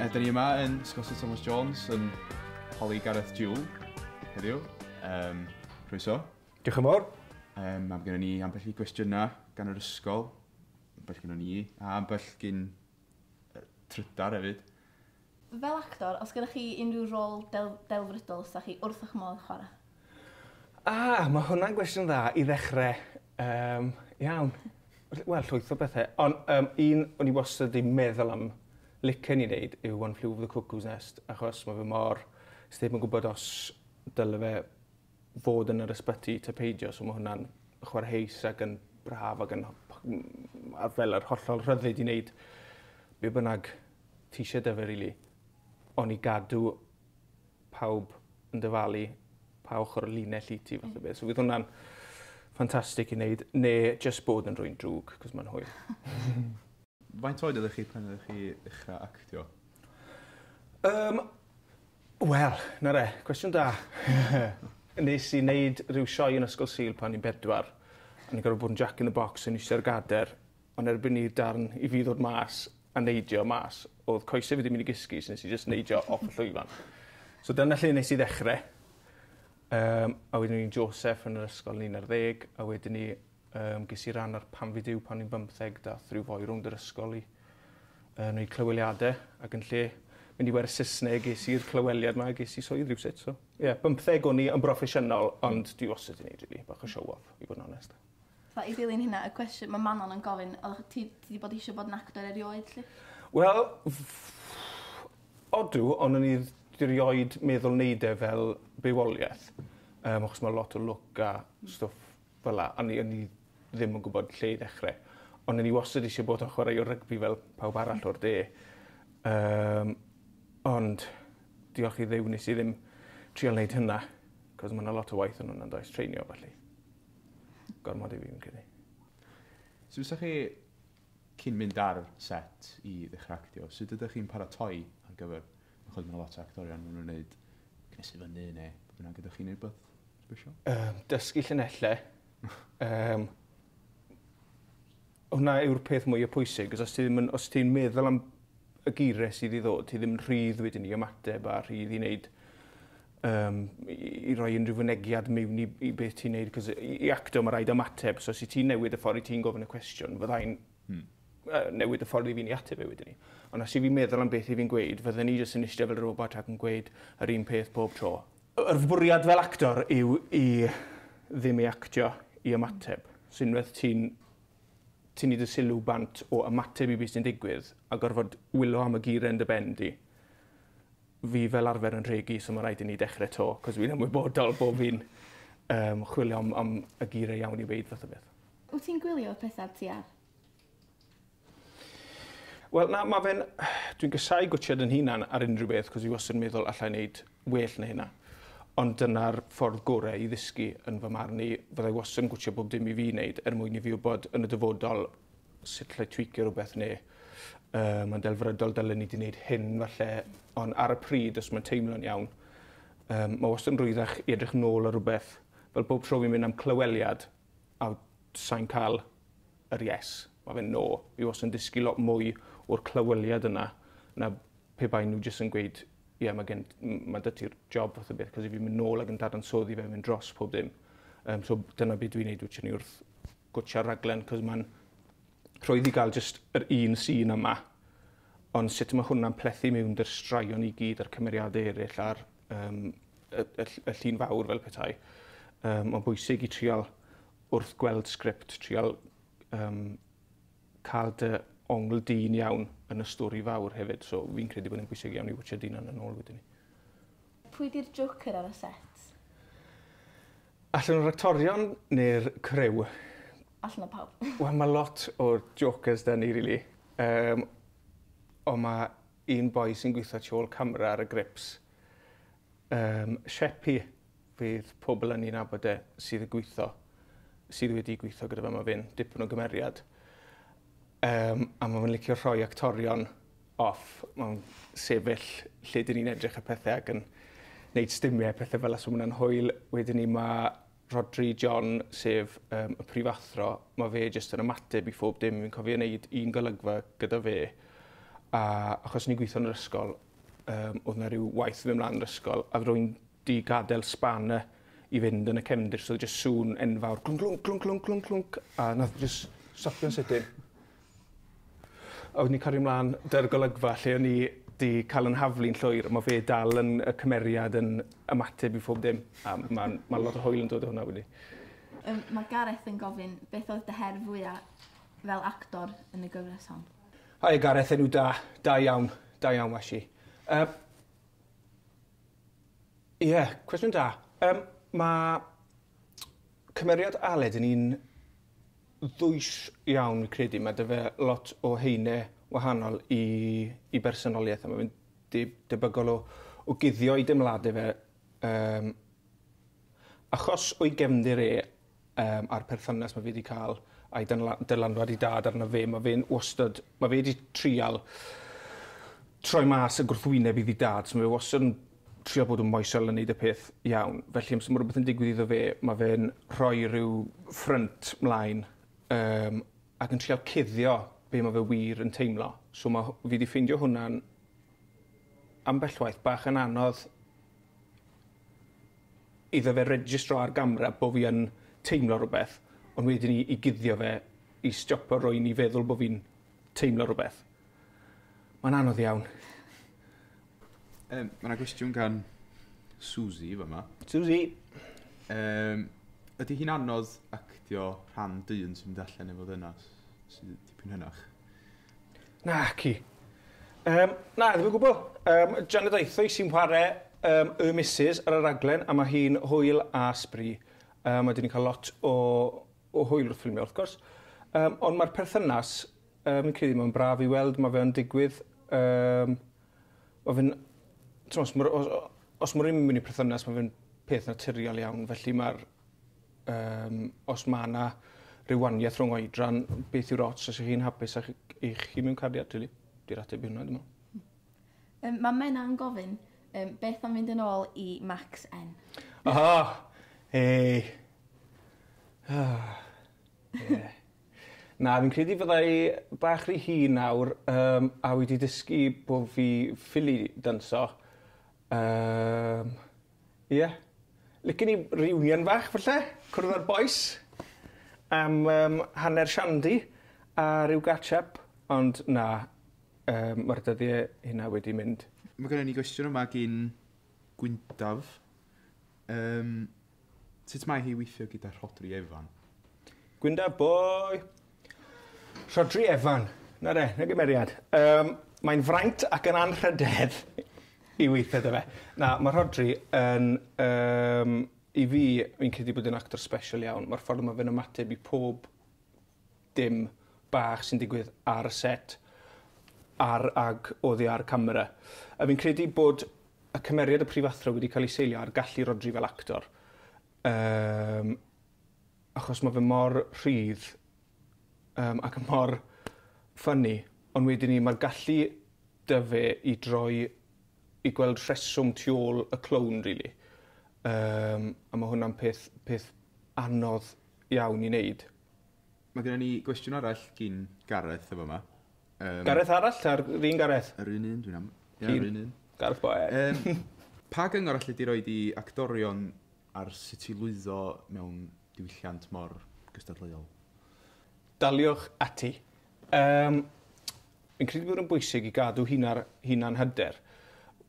Da ni yma yn Ysgol Sir Thomas Jones yn holi Gareth Jewell heddiw. Croeso. Diolch yn fawr. Mae gennym ni ambell i gwestiynau gan yr ysgol, ambell gennym ni, a ambell gyn trydar hefyd. Fel actor, os gennych chi unrhyw rôl delfrydol os chi wrth eich modd chwarae? Mae hwnna'n gwestiwn dda i ddechrau. Iawn. Wel, llwyth o bethau. Ond un o'n i wastad i meddwl am licen i wneud yw One Flew Over the Cuckoo's Nest, achos mae fe mor... Sdeb yn gwybod os dyle fe fod yn yr ysbyty ta peidio, so mae hwnna'n chwaraeus ac yn braf ac yn fel yr hollol rhyddid i wneud be bynnag ti eisiau dyfa, rili. Ond i gadw pawb yn dyfalu pa ochr y linell i ti, fath o beth. So fydd hwnna'n ffantastig i wneud, neu just bod yn rwy'n drwg, cos mae'n hwyl. Faint oed ydych chi pan ydych chi ddechrau actio? Wel, na re, cwestiwn da. Nes i wneud rhyw sioe yn Ysgol Sul pan i'n 4. A ni'n gorfod bod yn Jack in the Box yn eisiau'r gader. Ond erbyn i'r darn i fi ddod mas a neidio mas, oedd coesau fi ddim yn ei gysgu, so nes i just neidio off y llwyfan. So dyna lle nes i ddechrau. A wedyn ni'n Joseph yn yr ysgol yn 11, a wedyn ni ges i ran ar Pam Fi Dyw pan i'n 15, dath rhyw foi rownd yr ysgol i wneud clyweliadau, ac yn lle mynd i wer Saesneg, ges i'r clyweliad yma, ges i swydd rhywsut. So, 15 o'n i yn broffesiynol, ond dwi wastad i wneud, really, bach o show-off, i bod yn onest. I ddilyn hynna, y cwestiwn, mae Manon yn gofyn, ti wedi bod eisiau bod yn actor erioed, lle? Wel, odw, ond o'n i erioed meddwl wneud e fel bywoliaeth, achos mae lot o look a stwff fel la, a o'n i ddim yn gwybod lle i ddechrau. Ond o'n i wastad eisiau bod yn chwarae o rygbi fel pawb arall o'r de. Ond diolch i ddew nes i ddim trial wneud hynna, cos mae yna lot o waith yn hwnna'n does treinio felly. Gormod i fi'n credu. So ysach chi cyn mynd ar set i ddechrau actio, sut ydych chi'n paratoi ar gyfer? Achos mae lot o actorion yn wneud cnesu fyny neu bydd ydych chi'n gwneud beth sbesial? Dysgu llynellau. Hwna yw'r peth mwy o pwysig, os ti'n meddwl am y geiriau sydd i ddod, ti ddim yn rhydd wedyn i ymateb a rhydd i wneud i roi unrhyw fynegiad mewn i beth ti'n wneud, cos i acto mae rhaid ymateb, so os i ti'n newid y ffordd i ti'n gofyn y cwestiwn, fyddai'n newid y ffordd i fi'n i ateb e wedyn ni. Ond os i fi'n meddwl am beth i fi'n gweud, fydden ni jyst yn eistedd fel robot ac yn gweud yr un peth pob tro. Yr bwriad fel actor yw i ddim i actio i ymateb. So unwaith ti'n neud y sylw bant o ymateb i beth sy'n digwydd a gorfod wylo am y geiriau yn dy ben di. Fi fel arfer yn rhegi, so mae rhaid i ni dechrau to, cos fi'n ymwybodol bod fi'n chwilio am y geiriau iawn i weid fath o beth. Wyt ti'n gwylio pethau ti ar? Wel, na, mae fe'n... Dwi'n gysau gwtsiad yn hunan ar unrhyw beth, cos i wastad yn meddwl allai wneud well na hynna. Ond dyna'r ffordd gorau i ddysgu yn fy marn i, fyddai wastad yn gwtio bob dim i fi wneud mwyn i fi wybod yn y dyfodol sut lle tweacio rhywbeth neu mae'n delfrydol dylen ni wedi wneud hyn falle, ond ar y pryd, os mae'n teimlo'n iawn, mae wastad yn rwyddach i edrych nôl ar rhywbeth, fel bob tro fi'n mynd am clyweliad a sa'n cael yr yes, mae fe'n no. Fi wastad yn dysgu lot mwy o'r clyweliad yna, na pe bai nhw jyst yn gweud mae dy ti'r job fath o beth, cos i fi'n mynd nôl ac yn dadansoddi fe mynd dros pob dim. So dyna beth dwi'n neud wyt ni wrth gwtio'r raglen, cos mae'n rhoedd i gael jyst yr un sîn yma, ond sut mae hwnna'n plethu mewn dy'r straeon i gyd a'r cymeriadau eraill ar y llun fawr fel petai. Mae'n bwysig i trial wrth gweld sgript, trial cael dy ongl dyn iawn yn y stori fawr hefyd, so fi'n credu bod yn bwysig iawn i wytio dyn yn ôl wedyn ni. Pwy di'r joker ar y set? Allan o'r actorion neu'r crew? Allan o pawb. Wel, mae lot o jokers da ni, really. Ond mae un boi sy'n gweithio tu ôl camera ar y grips. Shepi fydd pobl yn un abod sydd wedi gweithio gyda fe mae fe'n dipyn o gymeriad. A mae fe'n licio rhoi actorion off. Mae'n sefyll lle dyn ni'n edrych y pethau ac yn gwneud stymiau pethau fel as o hwnna'n hwyl. Wedyn ni mae Rodri John, sef y prifathro, mae fe jyst yn ymateb i phob dim. Fi'n cofio wneud un golygfa gyda fe a achos ni'n gweithio yn yr ysgol, oedd yna rhyw waith fi ymlaen yn yr ysgol, a rwy'n di gadael spanner i fynd yn y cefndir, so jyst sŵn enfawr, clwnc, clwnc, clwnc, clwnc, clwnc, clwnc, a nath jyst stopio'n sydyn. A oedd ni'n cario ymlaen dy'r golygfa lle o'n ni di cael yn haflu'n llwyr, mae fe dal yn y cymeriad yn ymateb i phob dim, a mae lot o hwyl yn dod o hwnna wedi. Mae Gareth yn gofyn beth oedd dy her fwyaf fel actor yn y gyfres hon. Hai Gareth, enw da iawn washi. Ie, cwestiwn da. Mae cymeriad Aled yn un ddwys iawn, fi'n credu. Mae dy fe lot o heinau wahanol i bersonoliaeth. Mae'n debygol o guddio i dymladau fe. Achos o'i gefndir a'r perthynas mae fe wedi cael a'i dylanwad i dad arno fe, mae fe'n wastad, mae fe wedi trial troi mas y gwrthwyneb iddi dad, so mae fe wastad yn trio bod yn moesol yn neud y peth iawn. Felly, os mae rhywbeth yn digwydd iddo fe, mae fe'n rhoi rhyw ffrynt mlaen ac yn trio cuddio be mae fe wir yn teimlo. So fi wedi ffeindio hwnna'n ambellwaith bach yn anodd iddo fe registro ar gamera bod fi yn teimlo rhywbeth, ond wedyn i guddio fe i stopio rwy'n i feddwl bod fi'n teimlo rhywbeth. Mae'n anodd iawn. Mae yna gwestiwn gan Suzy fyma. Suzy. Ydy hi'n anodd actio rhan dyn sy'n mynd allan efo ddynas sydd dipyn hynach? Na, ci. Na, ddim yn gwybod. Janet Aethwy sy'n chwarae y Mrs ar y raglen, a mae hi'n hwyl a sbri. Mae dyn ni'n cael lot o hwyl wrth ffilmio, wrth gwrs. Ond mae'r perthynas, yn credu, mae'n braf i weld, mae fe'n digwydd. Os mae rhywun yn mynd i perthynas, mae fe'n peth naturiol iawn. Felly mae'r, os mae yna rywaniaeth rhwng oedran, beth yw'r ots os ych chi'n hapus eich chi mewn cariad, really. Di'r ateb i hwnna, dim ond. Mae Menna'n gofyn, beth am fynd yn ôl i Max N? Na, fi'n credu fyddai bach rhy hun nawr a wedi dysgu bod fi ffili dynso. Licen i reunion fach, falle, cwrdd â'r boes am hanner siandi a ryw catch-up, ond na, mae'r dyddiau hynna wedi mynd. Mae gennym ni gwestiwn yma gyn Gwyndaf. Sut mae hi weithio gyda Rhodri Efan? Gwyndaf, boi! Rhodri Efan, na gymeriad. Mae'n fraint ac yn anrhydedd i weithio dy fe. Na, mae Rhodri yn, i fi, fi'n credu bod yn actor special iawn. Mae'r ffordd mae fe'n ymateb i pob dim bach sy'n digwydd ar y set ag oddi ar camera. A fi'n credu bod y cymeriad y prifathro wedi cael ei seilio ar gallu Rhodri fel actor. Achos mae fe mor rhydd ac mor ffynnu, ond wedyn ni mae'r gallu dy fe i droi i gweld rheswm tu ôl y clown, really. A mae hwnna'n peth anodd iawn i wneud. Mae gennym ni gwestiwn arall gyn Gareth efo yma. Gareth arall, ar un Gareth? Yr un un, dwi'n am. Yr un. Gareth Boe. Pa gyngor allu di roi di actorion ar sut i lwyddo mewn diwylliant mor gystadleuol? Daliwch ati. Fi'n credu bod yn bwysig i gadw huna'n hyder.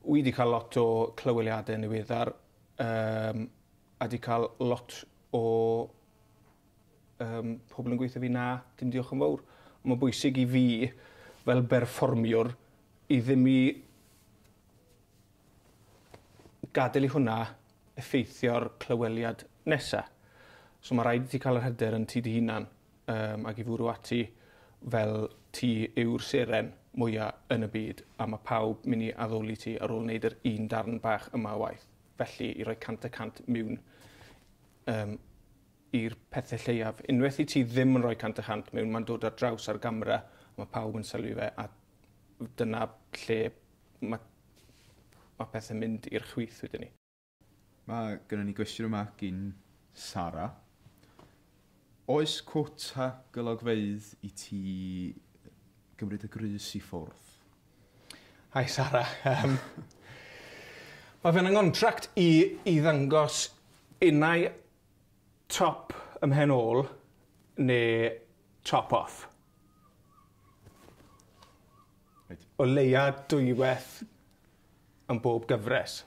Wi wedi cael lot o clyweliadau newyddar a wedi cael lot o pobl yn gweithio fi na, dim diolch yn fawr. Mae'n bwysig i fi fel berfformiwr i ddim i gadael i hwnna effeithio'r clyweliad nesaf. So mae rhaid i ti cael yr hyder yn ti dy hunan ac i fwrw ati fel ti yw'r seren mwyaf yn y byd a mae pawb mynd i addoli ti ar ôl wneud yr un darn bach yma o waith. Felly i roi 100% mewn i'r pethau lleiaf. Unwaith i ti ddim yn rhoi 100% mewn, mae'n dod ar draws ar gamera, mae pawb yn sylwi fe a dyna lle mae pethau'n mynd i'r chwith wedyn ni. Mae gennym ni gwestiwn yma gyn Sara. Oes cwta gylogfeydd i ti gymryd y grys i ffwrdd? Hi, Sara. Mae fe'n angontract i ddangos unau top ymhen ôl neu top off. Reit. O leia dwywaith yn bob gyfres.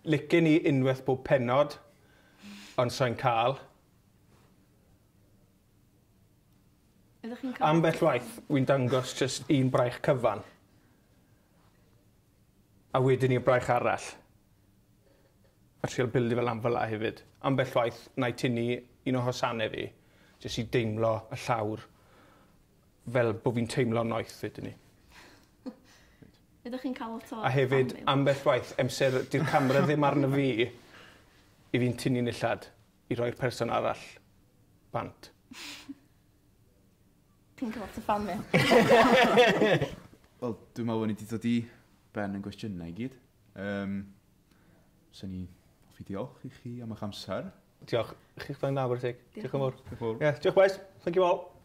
Licen i unwaith bob penod, ond sa'n cael. Ydych chi'n cael... Ambell waith, wy'n dangos just un braich cyfan. A wedyn i'r braich arall. A trial bildio fel am fel hefyd. Ambell waith, na i tynnu un o hosanau fi, jyst i deimlo y llawr fel bod fi'n teimlo noeth wedyn ni. Ydych chi'n cael o to... A hefyd, ambell waith, amser, di'r camera ddim arno fi i fi'n tynnu nillad i roi'r person arall bant. Chi'n cael lot o fan mewn. Wel, dwi'n meddwl bod ni wedi dod i ben yn gwestiynau i gyd. So ni hoffi diolch i chi am eich amser. Diolch. Chi'ch ddau'n nawr, Tig. Diolch yn fawr. Diolch yn fawr. Diolch, boys. Thank you all.